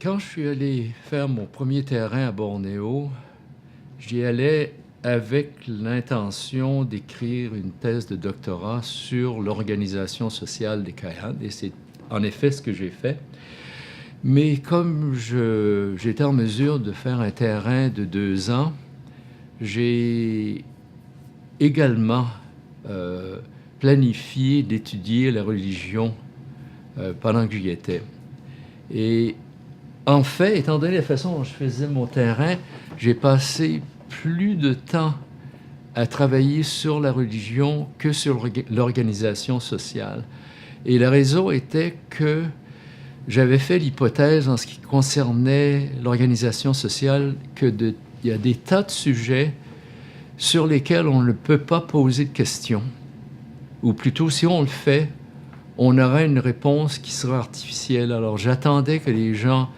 Quand je suis allé faire mon premier terrain à Bornéo, j'y allais avec l'intention d'écrire une thèse de doctorat sur l'organisation sociale des Kayan, et c'est en effet ce que j'ai fait. Mais comme j'étais en mesure de faire un terrain de 2 ans, j'ai également planifié d'étudier la religion pendant que j'y étais. Et en fait, étant donné la façon dont je faisais mon terrain, j'ai passé plus de temps à travailler sur la religion que sur l'organisation sociale. Et la raison était que j'avais fait l'hypothèse en ce qui concernait l'organisation sociale il y a des tas de sujets sur lesquels on ne peut pas poser de questions. Ou plutôt, si on le fait, on aura une réponse qui sera artificielle. Alors, j'attendais que les gens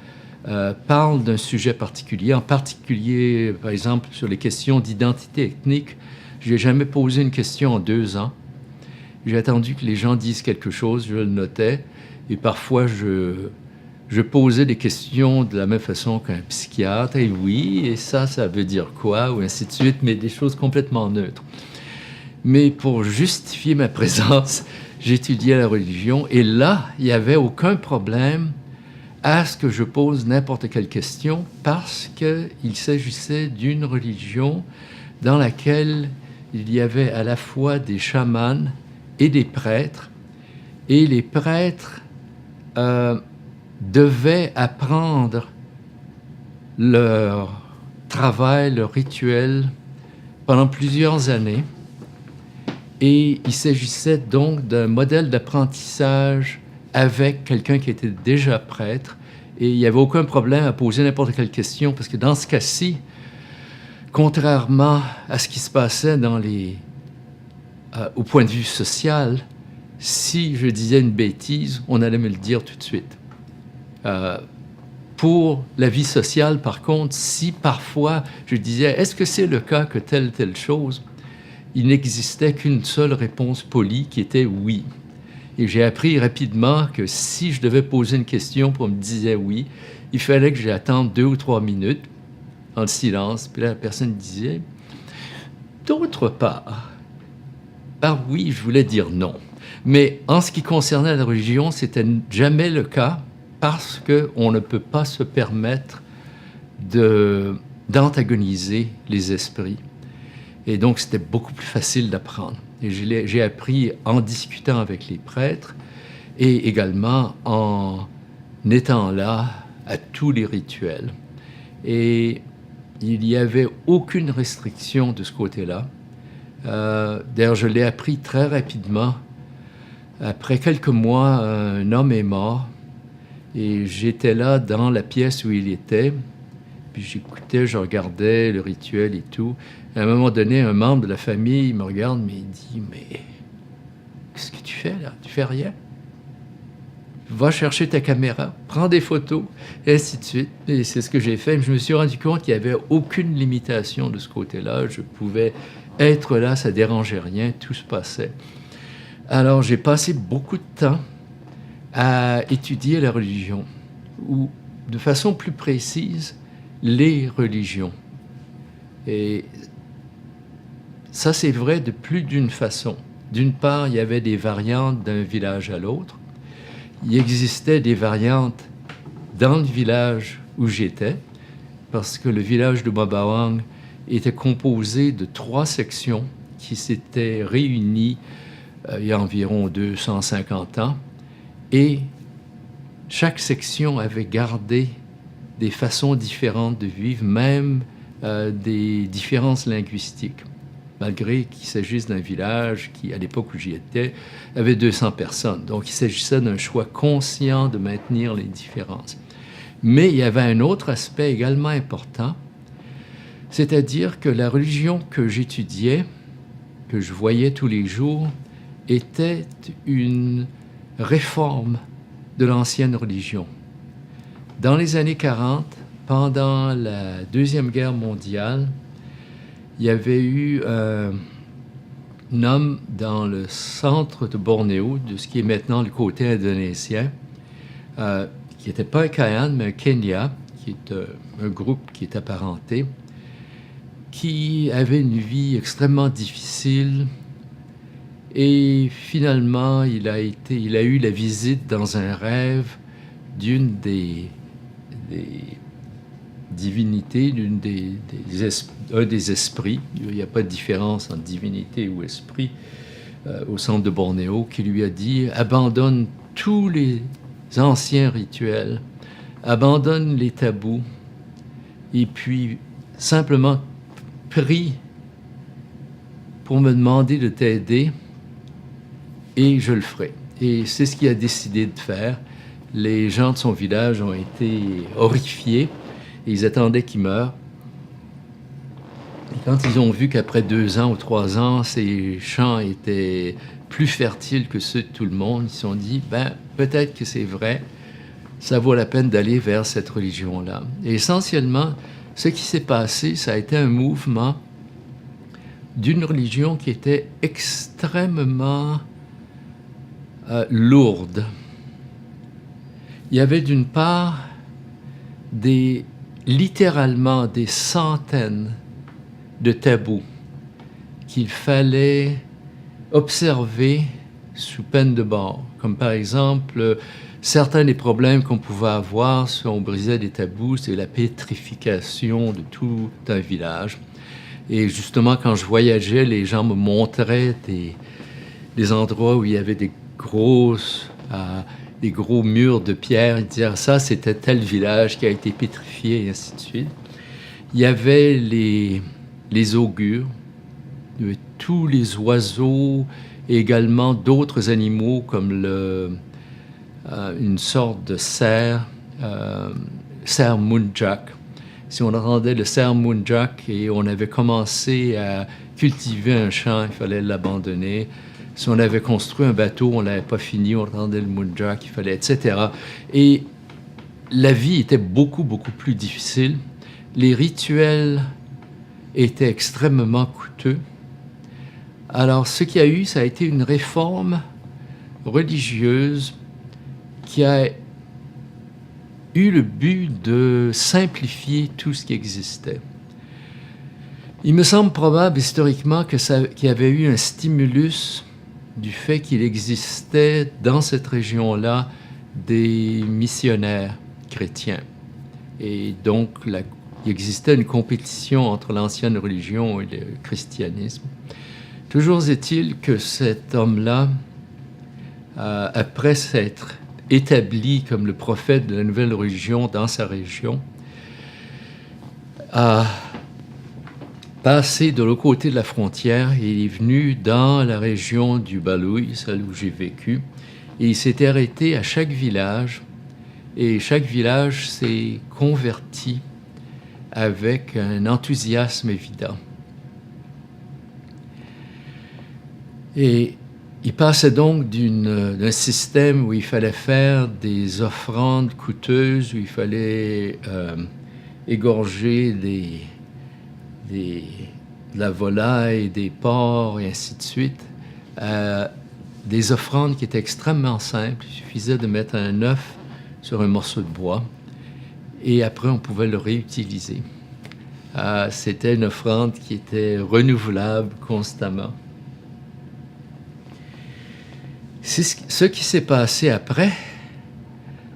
parlent d'un sujet particulier, en particulier, par exemple, sur les questions d'identité ethnique. Je n'ai jamais posé une question en 2 ans. J'ai attendu que les gens disent quelque chose, je le notais, et parfois je posais des questions de la même façon qu'un psychiatre, et oui, et ça veut dire quoi, ou ainsi de suite, mais des choses complètement neutres. Mais pour justifier ma présence, j'étudiais la religion, et là, il n'y avait aucun problème à ce que je pose n'importe quelle question, parce qu'il s'agissait d'une religion dans laquelle il y avait à la fois des chamans et des prêtres, et les prêtres devaient apprendre leur travail, leur rituel pendant plusieurs années, et il s'agissait donc d'un modèle d'apprentissage avec quelqu'un qui était déjà prêtre, et il n'y avait aucun problème à poser n'importe quelle question, parce que dans ce cas-ci, contrairement à ce qui se passait au point de vue social, si je disais une bêtise, on allait me le dire tout de suite. Pour la vie sociale, par contre, si parfois je disais « est-ce que c'est le cas que telle chose ?» il n'existait qu'une seule réponse polie qui était « oui ». Et j'ai appris rapidement que si je devais poser une question pour me dire oui, il fallait que j'attende 2 ou 3 minutes en silence. Puis là, la personne disait « d'autre part ». Par oui, je voulais dire non. Mais en ce qui concernait la religion, c'était jamais le cas parce qu'on ne peut pas se permettre d'antagoniser les esprits. Et donc, c'était beaucoup plus facile d'apprendre. Et j'ai appris en discutant avec les prêtres et également en étant là à tous les rituels. Et il n'y avait aucune restriction de ce côté-là. D'ailleurs, je l'ai appris très rapidement. Après quelques mois, un homme est mort et j'étais là dans la pièce où il était. Puis j'écoutais, je regardais le rituel et tout. À un moment donné, un membre de la famille me regarde, mais il dit « mais qu'est-ce que tu fais là? Tu fais rien? Va chercher ta caméra, prends des photos, et ainsi de suite. » Et c'est ce que j'ai fait. Je me suis rendu compte qu'il n'y avait aucune limitation de ce côté-là. Je pouvais être là, ça ne dérangeait rien, tout se passait. Alors j'ai passé beaucoup de temps à étudier la religion, ou de façon plus précise, les religions. Et ça, c'est vrai de plus d'une façon. D'une part, il y avait des variantes d'un village à l'autre. Il existait des variantes dans le village où j'étais, parce que le village de Mabawang était composé de 3 sections qui s'étaient réunies il y a environ 250 ans, et chaque section avait gardé des façons différentes de vivre, même des différences linguistiques, malgré qu'il s'agisse d'un village qui, à l'époque où j'y étais, avait 200 personnes. Donc, il s'agissait d'un choix conscient de maintenir les différences. Mais il y avait un autre aspect également important, c'est-à-dire que la religion que j'étudiais, que je voyais tous les jours, était une réforme de l'ancienne religion. Dans les années 40, pendant la Deuxième Guerre mondiale, il y avait eu un homme dans le centre de Bornéo, de ce qui est maintenant le côté indonésien, qui n'était pas un Kayan, mais un Kenya, qui est un groupe qui est apparenté, qui avait une vie extrêmement difficile. Et finalement, il a eu la visite dans un rêve d'une des divinités, un des esprits. Il n'y a pas de différence entre divinité ou esprit au centre de Bornéo, qui lui a dit « Abandonne tous les anciens rituels, abandonne les tabous, et puis simplement prie pour me demander de t'aider, et je le ferai. » Et c'est ce qu'il a décidé de faire. Les gens de son village ont été horrifiés, et ils attendaient qu'il meure. Et quand ils ont vu qu'après 2 ans ou 3 ans, ces champs étaient plus fertiles que ceux de tout le monde, ils se sont dit, peut-être que c'est vrai, ça vaut la peine d'aller vers cette religion-là. Et essentiellement, ce qui s'est passé, ça a été un mouvement d'une religion qui était extrêmement lourde. Il y avait d'une part littéralement des centaines de tabous qu'il fallait observer sous peine de mort, comme par exemple certains des problèmes qu'on pouvait avoir si on brisait des tabous, c'est la pétrification de tout un village. Et justement, quand je voyageais, les gens me montraient des endroits où il y avait des gros murs de pierre. Ils disaient, ça, c'était tel village qui a été pétrifié, et ainsi de suite. Il y avait les augures, tous les oiseaux, et également d'autres animaux comme une sorte de cerf Muntjac. Si on entendait le cerf Muntjac et on avait commencé à cultiver un champ, il fallait l'abandonner. Si on avait construit un bateau, on ne l'avait pas fini, on entendait le Muntjac, il fallait, etc. Et la vie était beaucoup, beaucoup plus difficile. Les rituels étaient extrêmement coûteux. Alors, ce qu'il y a eu, ça a été une réforme religieuse qui a eu le but de simplifier tout ce qui existait. Il me semble probable historiquement qu'il y avait eu un stimulus du fait qu'il existait dans cette région-là des missionnaires chrétiens. Et donc, il existait une compétition entre l'ancienne religion et le christianisme. Toujours est-il que cet homme-là, après s'être établi comme le prophète de la nouvelle religion dans sa région, a passé de l'autre côté de la frontière et il est venu dans la région du Balouy, celle où j'ai vécu, et il s'est arrêté à chaque village, et chaque village s'est converti avec un enthousiasme évident. Et il passait donc d'un système où il fallait faire des offrandes coûteuses, où il fallait égorger de la volaille, des porcs, et ainsi de suite, des offrandes qui étaient extrêmement simples. Il suffisait de mettre un œuf sur un morceau de bois, et après on pouvait le réutiliser. C'était une offrande qui était renouvelable constamment. Ce qui s'est passé après,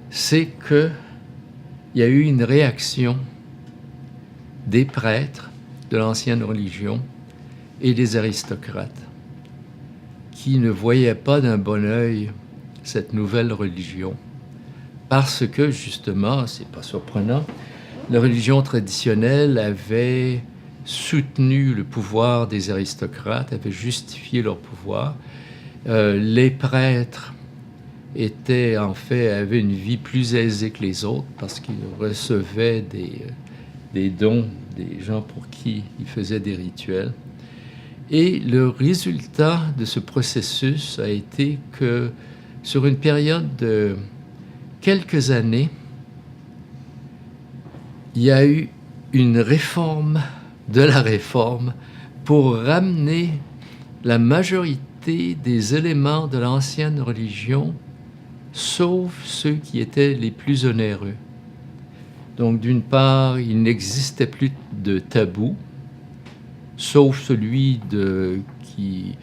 c'est qu'il y a eu une réaction des prêtres de l'ancienne religion et des aristocrates qui ne voyaient pas d'un bon œil cette nouvelle religion parce que, justement, c'est pas surprenant, la religion traditionnelle avait soutenu le pouvoir des aristocrates, avait justifié leur pouvoir. Les prêtres avaient une vie plus aisée que les autres parce qu'ils recevaient des dons des gens pour qui ils faisaient des rituels. Et le résultat de ce processus a été que sur une période de quelques années, il y a eu une réforme de la réforme pour ramener la majorité des éléments de l'ancienne religion, sauf ceux qui étaient les plus onéreux. Donc, d'une part, il n'existait plus de tabou, sauf celui qui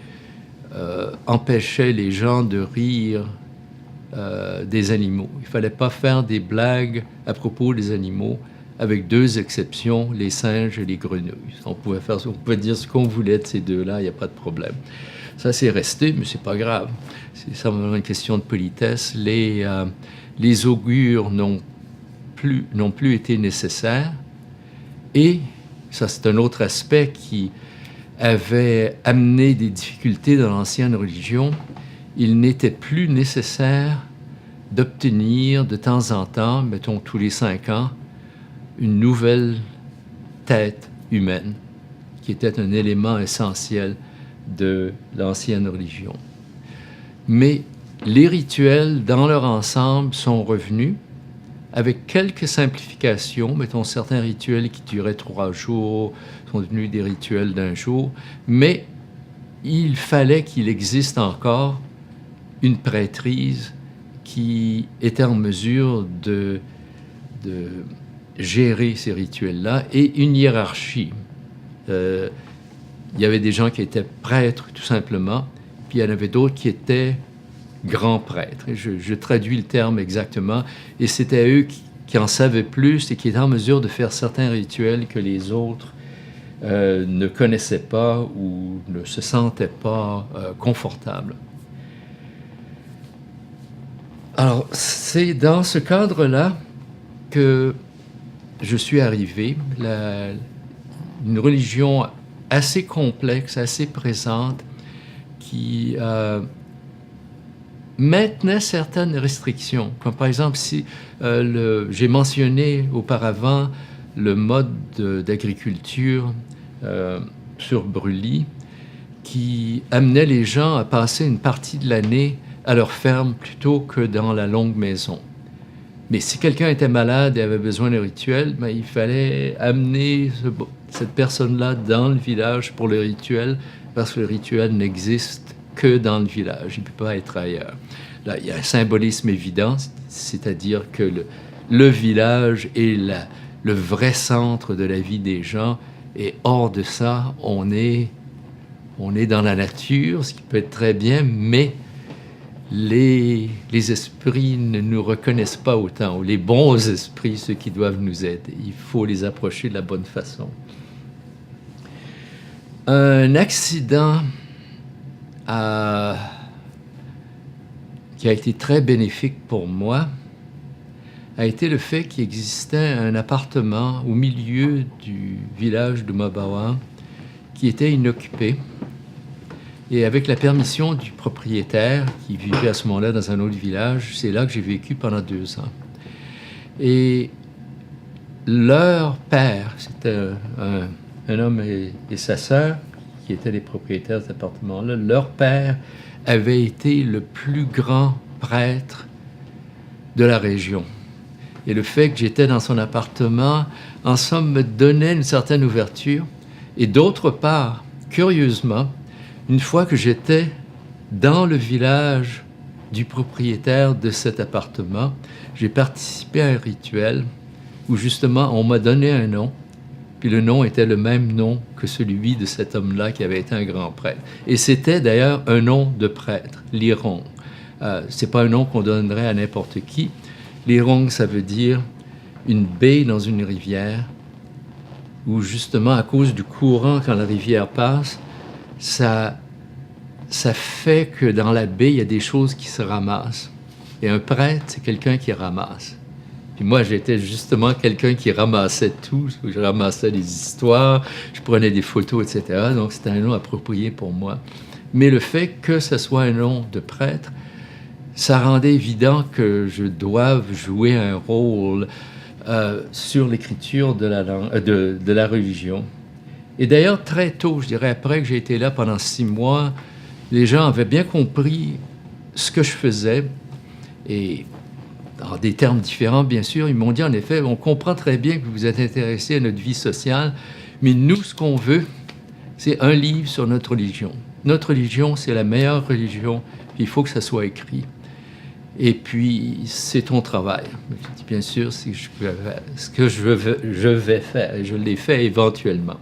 empêchait les gens de rire des animaux. Il ne fallait pas faire des blagues à propos des animaux, avec deux exceptions, les singes et les grenouilles. On pouvait dire ce qu'on voulait de ces deux-là, il n'y a pas de problème. Ça, c'est resté, mais c'est pas grave. C'est simplement une question de politesse. Les augures n'ont plus été nécessaires. Et, ça c'est un autre aspect qui avait amené des difficultés dans l'ancienne religion, il n'était plus nécessaire d'obtenir de temps en temps, mettons tous les 5 ans, une nouvelle tête humaine, qui était un élément essentiel de l'ancienne religion. Mais les rituels, dans leur ensemble, sont revenus avec quelques simplifications. Mettons, certains rituels qui duraient 3 jours sont devenus des rituels d'1 jour, mais il fallait qu'il existe encore une prêtrise qui était en mesure de gérer ces rituels-là et une hiérarchie. Il y avait des gens qui étaient prêtres, tout simplement, puis il y en avait d'autres qui étaient grands prêtres. Je traduis le terme exactement, et c'était eux qui en savaient plus et qui étaient en mesure de faire certains rituels que les autres ne connaissaient pas ou ne se sentaient pas confortables. Alors, c'est dans ce cadre-là que je suis arrivé, une religion assez complexe, assez présente, qui maintenait certaines restrictions. Comme par exemple, si j'ai mentionné auparavant le mode d'agriculture sur brûlis, qui amenait les gens à passer une partie de l'année à leur ferme plutôt que dans la longue maison. Mais si quelqu'un était malade et avait besoin d'un rituel, ben, il fallait amener cette personne-là dans le village pour le rituel, parce que le rituel n'existe que dans le village, il ne peut pas être ailleurs. Là, il y a un symbolisme évident, c'est-à-dire que le village est le vrai centre de la vie des gens, et hors de ça, on est dans la nature, ce qui peut être très bien, mais les esprits ne nous reconnaissent pas autant, ou les bons esprits, ceux qui doivent nous aider. Il faut les approcher de la bonne façon. Un accident qui a été très bénéfique pour moi a été le fait qu'il existait un appartement au milieu du village de Mabawa qui était inoccupé. Et avec la permission du propriétaire, qui vivait à ce moment-là dans un autre village, c'est là que j'ai vécu pendant 2 ans. Et leur père, c'était un homme et sa sœur, qui étaient les propriétaires de cet appartement-là, leur père avait été le plus grand prêtre de la région. Et le fait que j'étais dans son appartement, en somme, me donnait une certaine ouverture. Et d'autre part, curieusement, une fois que j'étais dans le village du propriétaire de cet appartement, j'ai participé à un rituel où justement on m'a donné un nom, puis le nom était le même nom que celui de cet homme-là qui avait été un grand prêtre. Et c'était d'ailleurs un nom de prêtre, Lirong. C'est pas un nom qu'on donnerait à n'importe qui. Lirong, ça veut dire une baie dans une rivière, où justement à cause du courant quand la rivière passe, ça fait que dans la baie, il y a des choses qui se ramassent. Et un prêtre, c'est quelqu'un qui ramasse. Puis moi, j'étais justement quelqu'un qui ramassait tout. Je ramassais des histoires, je prenais des photos, etc. Donc, c'était un nom approprié pour moi. Mais le fait que ce soit un nom de prêtre, ça rendait évident que je doive jouer un rôle sur l'écriture de la religion. Et d'ailleurs, très tôt, je dirais après que j'ai été là pendant 6 mois, les gens avaient bien compris ce que je faisais, et en des termes différents, bien sûr, ils m'ont dit, en effet, on comprend très bien que vous êtes intéressé à notre vie sociale, mais nous, ce qu'on veut, c'est un livre sur notre religion. Notre religion, c'est la meilleure religion, puis il faut que ça soit écrit. Et puis, c'est ton travail. Je dis, bien sûr, c'est ce que je vais faire, et je l'ai fait éventuellement.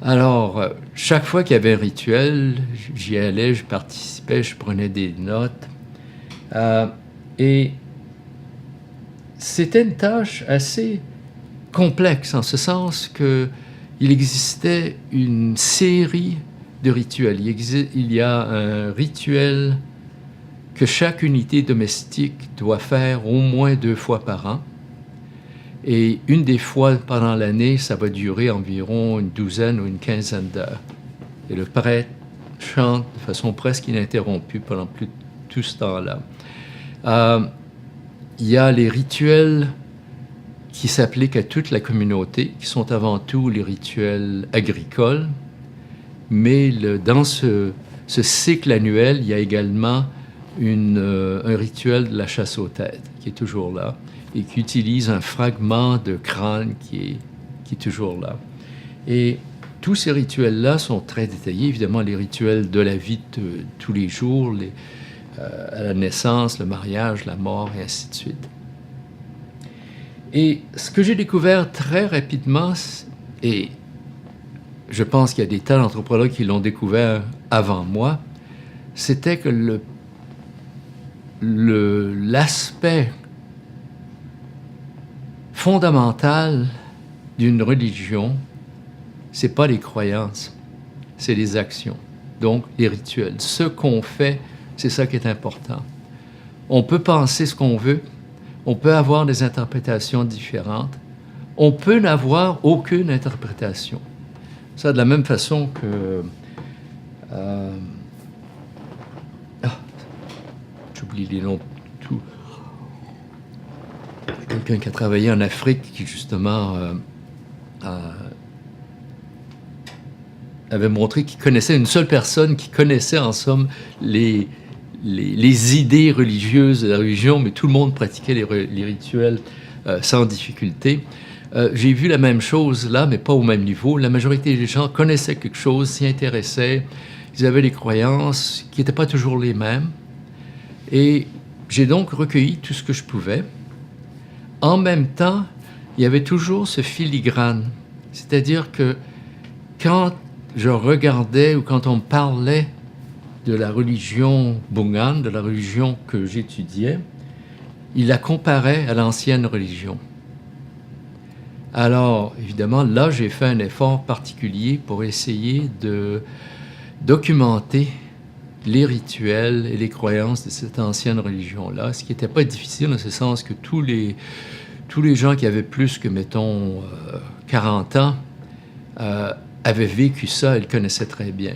Alors, chaque fois qu'il y avait un rituel, j'y allais, je participais, je prenais des notes. Et c'était une tâche assez complexe, en ce sens qu'il existait une série de rituels. Il y a un rituel que chaque unité domestique doit faire au moins 2 fois par an. Et une des fois pendant l'année, ça va durer environ une douzaine ou une quinzaine d'heures. Et le prêtre chante de façon presque ininterrompue pendant tout ce temps-là. Il y a les rituels qui s'appliquent à toute la communauté, qui sont avant tout les rituels agricoles. Mais dans ce cycle annuel, il y a également un rituel de la chasse aux têtes qui est toujours là et qui utilise un fragment de crâne qui est toujours là. Et tous ces rituels-là sont très détaillés. Évidemment, les rituels de la vie de tous les jours, à la naissance, le mariage, la mort, et ainsi de suite. Et ce que j'ai découvert très rapidement, et je pense qu'il y a des tas d'anthropologues qui l'ont découvert avant moi, c'était que l'aspect fondamental d'une religion, c'est pas les croyances, c'est les actions. Donc, les rituels. Ce qu'on fait, c'est ça qui est important. On peut penser ce qu'on veut, on peut avoir des interprétations différentes, on peut n'avoir aucune interprétation. Ça, de la même façon que... j'oublie les noms, tout. Quelqu'un qui a travaillé en Afrique, qui justement avait montré qu'il connaissait une seule personne qui connaissait en somme les idées religieuses de la religion, mais tout le monde pratiquait les rituels sans difficulté. J'ai vu la même chose là, mais pas au même niveau. La majorité des gens connaissaient quelque chose, s'y intéressaient, ils avaient des croyances qui n'étaient pas toujours les mêmes. Et j'ai donc recueilli tout ce que je pouvais. En même temps, il y avait toujours ce filigrane. C'est-à-dire que quand je regardais ou quand on me parlait de la religion Bungan, de la religion que j'étudiais, il la comparait à l'ancienne religion. Alors, évidemment, là, j'ai fait un effort particulier pour essayer de documenter les rituels et les croyances de cette ancienne religion-là, ce qui n'était pas difficile dans ce sens que tous les gens qui avaient plus que, mettons, 40 ans avaient vécu ça et le connaissaient très bien.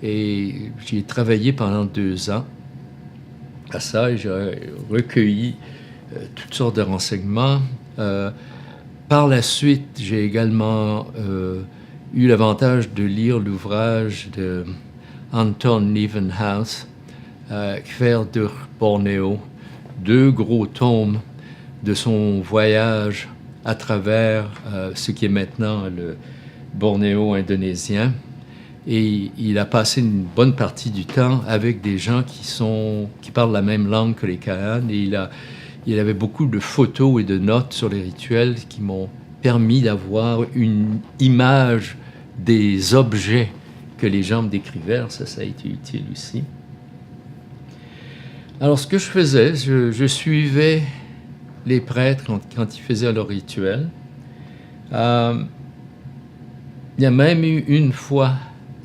Et j'ai travaillé pendant 2 ans à ça et j'ai recueilli toutes sortes de renseignements. Par la suite, j'ai également eu l'avantage de lire l'ouvrage de Anton Nieuwenhuis, Quer durch Bornéo, 2 gros tomes de son voyage à travers ce qui est maintenant le Bornéo indonésien. Et il a passé une bonne partie du temps avec des gens qui parlent la même langue que les Kahan. Et il avait beaucoup de photos et de notes sur les rituels qui m'ont permis d'avoir une image des objets que les gens me décrivaient. Alors ça a été utile aussi. Alors, ce que je faisais, je suivais les prêtres quand ils faisaient leur rituel. Il y a même eu une fois,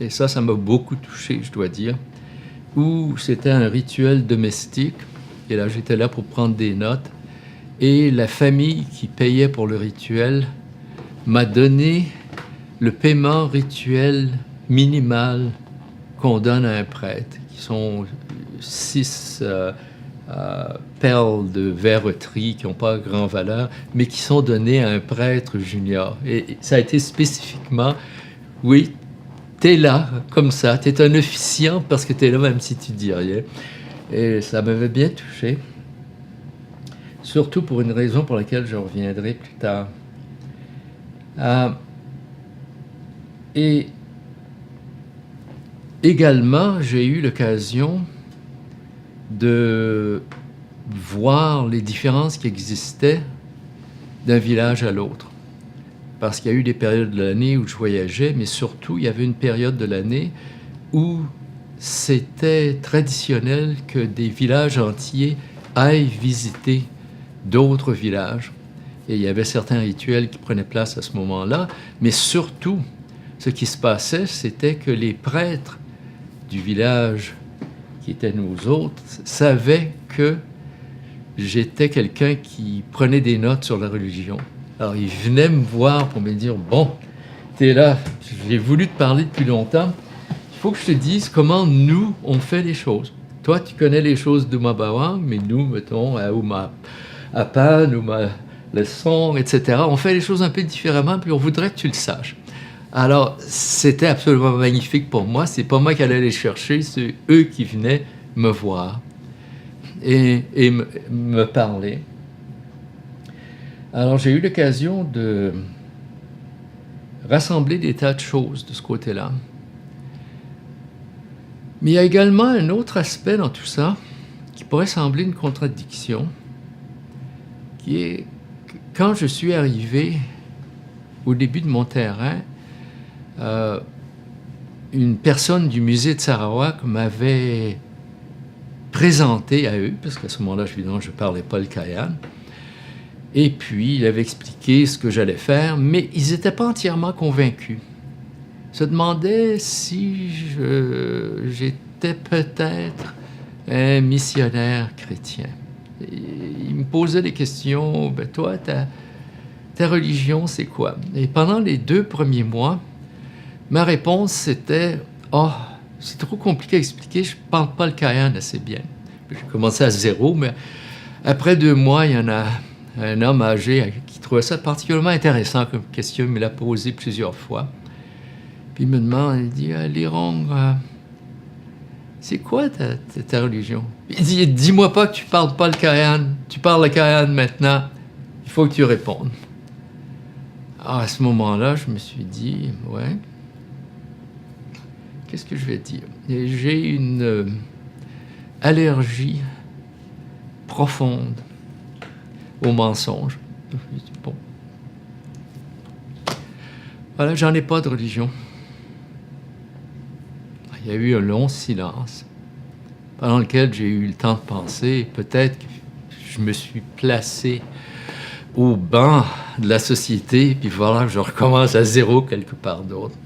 et ça m'a beaucoup touché, je dois dire, où c'était un rituel domestique. Et là, j'étais là pour prendre des notes. Et la famille qui payait pour le rituel m'a donné le paiement rituel minimal qu'on donne à un prêtre, qui sont 6 perles de verreterie qui n'ont pas grand valeur, mais qui sont données à un prêtre junior. Et ça a été spécifiquement, oui, t'es là, comme ça, t'es un officiant parce que t'es là même si tu dis rien. Et ça m'avait bien touché, surtout pour une raison pour laquelle je reviendrai plus tard. Et également, j'ai eu l'occasion de voir les différences qui existaient d'un village à l'autre. Parce qu'il y a eu des périodes de l'année où je voyageais, mais surtout, il y avait une période de l'année où c'était traditionnel que des villages entiers aillent visiter d'autres villages. Et il y avait certains rituels qui prenaient place à ce moment-là, mais surtout, ce qui se passait, c'était que les prêtres du village qui étaient nous autres savaient que j'étais quelqu'un qui prenait des notes sur la religion. Alors, ils venaient me voir pour me dire, bon, t'es là, j'ai voulu te parler depuis longtemps, il faut que je te dise comment nous, on fait les choses. Toi, tu connais les choses d'Oumabawang, mais nous, mettons, à Oumapan, Leçon, etc., on fait les choses un peu différemment, puis on voudrait que tu le saches. Alors, c'était absolument magnifique pour moi. C'est pas moi qui allais les chercher, c'est eux qui venaient me voir et me parler. Alors, j'ai eu l'occasion de rassembler des tas de choses de ce côté-là. Mais il y a également un autre aspect dans tout ça qui pourrait sembler une contradiction, qui est que quand je suis arrivé au début de mon terrain, une personne du musée de Sarawak m'avait présenté à eux, parce qu'à ce moment-là, évidemment, je ne parlais pas le Kayan. Et puis, il avait expliqué ce que j'allais faire, mais ils n'étaient pas entièrement convaincus. Ils se demandaient si j'étais peut-être un missionnaire chrétien. Et ils me posaient des questions, ben toi, ta religion, c'est quoi? Et pendant les 2 premiers mois, ma réponse, c'était « Oh, c'est trop compliqué à expliquer, je ne parle pas le Kayan assez bien. » J'ai commencé à 0, mais après 2 mois, il y en a un homme âgé qui trouvait ça particulièrement intéressant comme question. Il me l'a posé plusieurs fois. Puis il me demande, il dit « Lirong, c'est quoi ta religion? » Il dit « Dis-moi pas que tu ne parles pas le Kayan. Tu parles le Kayan maintenant. Il faut que tu répondes. » Alors à ce moment-là, je me suis dit « Ouais. » Qu'est-ce que je vais dire? J'ai une allergie profonde au mensonge. Bon. Voilà, j'en ai pas de religion. Il y a eu un long silence pendant lequel j'ai eu le temps de penser. Peut-être que je me suis placé au banc de la société, puis voilà, je recommence à 0 quelque part d'autre.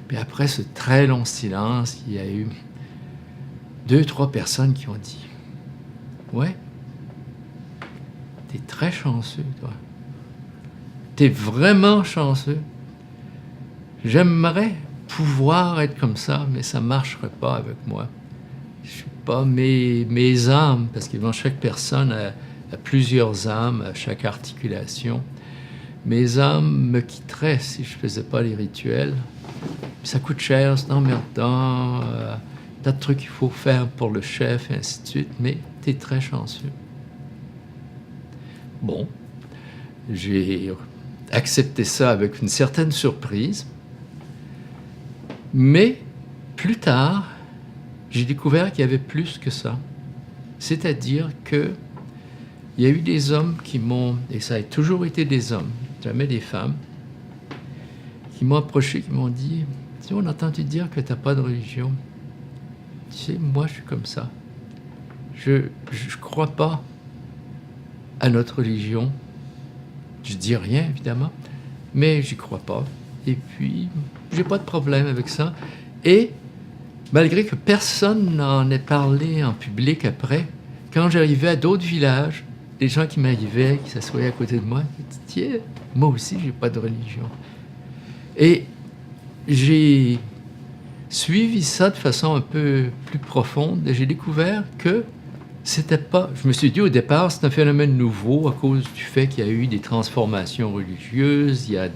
Puis après ce très long silence, il y a eu 2, 3 personnes qui ont dit « Ouais, t'es très chanceux, toi. T'es vraiment chanceux. J'aimerais pouvoir être comme ça, mais ça ne marcherait pas avec moi. Je suis pas mes âmes, parce que chaque personne a plusieurs âmes à chaque articulation. Mes âmes me quitteraient si je ne faisais pas les rituels. Ça coûte cher, c'est emmerdant, tas de trucs qu'il faut faire pour le chef, et ainsi de suite, mais tu es très chanceux. Bon, j'ai accepté ça avec une certaine surprise, mais plus tard, j'ai découvert qu'il y avait plus que ça. C'est-à-dire que il y a eu des hommes qui m'ont, et ça a toujours été des hommes, jamais des femmes, qui m'ont approché, qui m'ont dit « Tu sais, on a entendu dire que tu n'as pas de religion. Tu sais, moi, je suis comme ça. Je ne crois pas à notre religion. Je dis rien, évidemment, mais j'y crois pas. Et puis, j'ai pas de problème avec ça. Et malgré que personne n'en ait parlé en public après, quand j'arrivais à d'autres villages, les gens qui m'arrivaient, qui s'assoyaient à côté de moi, ils disaient « Tiens, moi aussi, j'ai pas de religion. » Et j'ai suivi ça de façon un peu plus profonde et j'ai découvert que c'était pas... Je me suis dit au départ, c'est un phénomène nouveau à cause du fait qu'il y a eu des transformations religieuses, il y a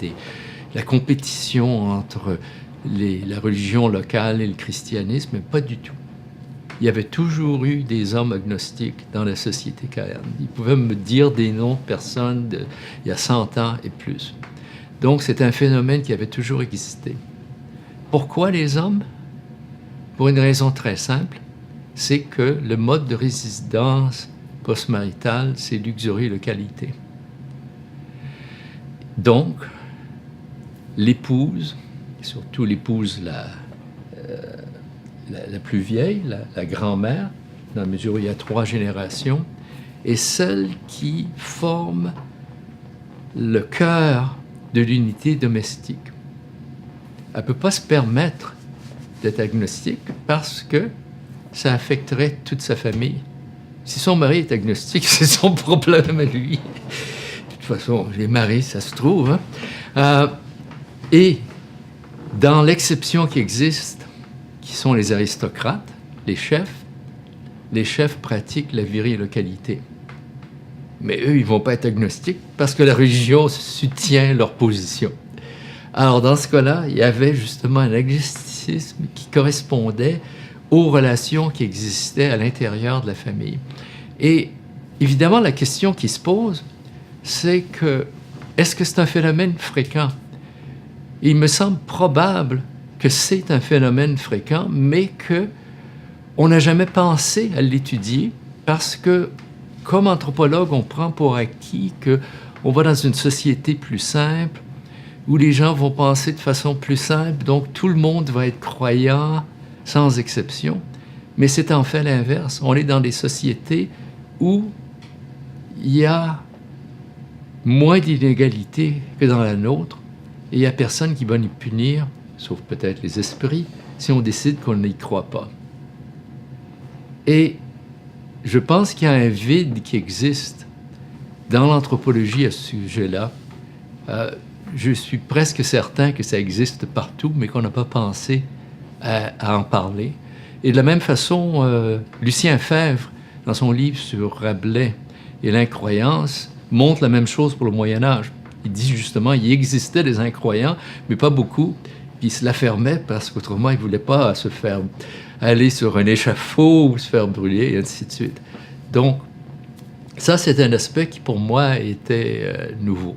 la compétition entre la religion locale et le christianisme, mais pas du tout. il y avait toujours eu des hommes agnostiques dans la société Caïn. Ils pouvaient me dire des noms de personnes il y a 100 ans et plus. Donc, c'est un phénomène qui avait toujours existé. Pourquoi les hommes? Pour une raison très simple, c'est que le mode de résidence postmaritale, c'est l'uxorie localité. Donc, l'épouse, surtout l'épouse la plus vieille, la grand-mère, dans la mesure où il y a 3 générations, est celle qui forme le cœur de l'unité domestique. Elle ne peut pas se permettre d'être agnostique parce que ça affecterait toute sa famille. Si son mari est agnostique, c'est son problème à lui. De toute façon, les maris, ça se trouve. Et dans l'exception qui existe, qui sont les aristocrates, les chefs pratiquent la virilocalité. Mais eux, ils ne vont pas être agnostiques parce que la religion soutient leur position. Alors, dans ce cas-là, il y avait justement un agnosticisme qui correspondait aux relations qui existaient à l'intérieur de la famille. Et évidemment, la question qui se pose, c'est que, est-ce que c'est un phénomène fréquent? Il me semble probable que c'est un phénomène fréquent, mais qu'on n'a jamais pensé à l'étudier parce que, comme anthropologue, on prend pour acquis qu'on va dans une société plus simple, où les gens vont penser de façon plus simple, donc tout le monde va être croyant, sans exception. Mais c'est en fait l'inverse. On est dans des sociétés où il y a moins d'inégalités que dans la nôtre, et il n'y a personne qui va nous punir, sauf peut-être les esprits, si on décide qu'on n'y croit pas. Et je pense qu'il y a un vide qui existe dans l'anthropologie à ce sujet-là. Je suis presque certain que ça existe partout, mais qu'on n'a pas pensé à en parler. Et de la même façon, Lucien Febvre, dans son livre sur Rabelais et l'incroyance, montre la même chose pour le Moyen-Âge. Il dit justement, il existait des incroyants, mais pas beaucoup, puis il se la fermait parce qu'autrement, il ne voulait pas se faire aller sur un échafaud ou se faire brûler, et ainsi de suite. Donc, ça, c'est un aspect qui, pour moi, était nouveau.